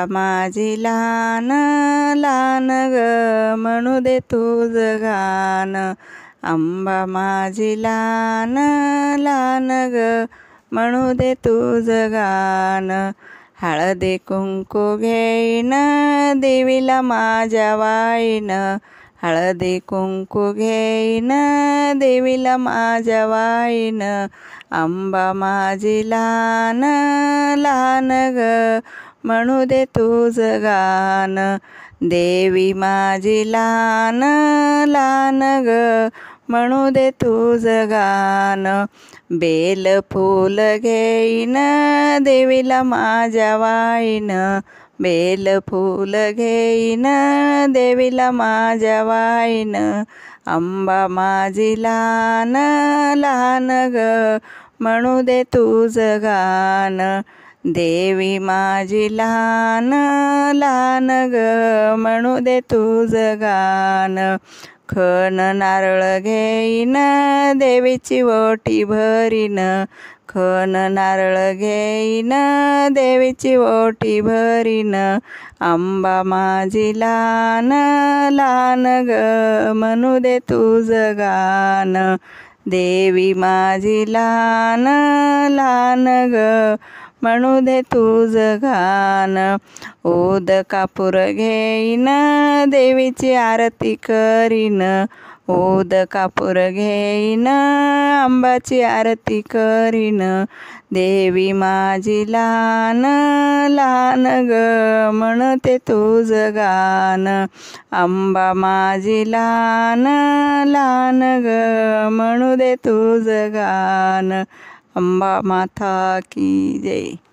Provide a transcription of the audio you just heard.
माझी लहान लहान ग म्हणू दे तुझं गाण, आंबा माझी लहान लहान ग म्हणू दे तुझं गाण. हळदी कुंकू घेईन देवीला माझ्या वाईन, हळदी कुंकू घेईन देवीला माझ्या वाईन, आंबा माझी लहान लहान ग म्हणू दे तुझं गाण. देवी माझी लहान लहान ग म्हणू दे तुझं गाण. बेल फूल घेईन देवीला माझ्या वाईन, बेल फूल घेईन देवीला माझ्या वाईन, आंबा माझी लहान लहान ग म्हणू दे तुझं गाण. देवी माझी लहान लहान ग म्हणू दे तुझं गाण. खण नारळ घेईन देवीची ओटी भरीन, खण नारळ घेईन देवीची ओटी भरीन, आंबा माझी लहान लहान ग म्हणू दे तुझं गाण. देवी माझी लहान लहान ग म्हणू दे तुझं गाण. ऊद कापूर घेईन देवीची आरती करीन, ऊद कापूर घेईन आंबाची आरती करीन, देवी माझी लहान लहान ग म्हणते तुझं गाण, आंबा माझी लहान लहान ग म्हणू दे तुझं गाण. अंबा माता की जय.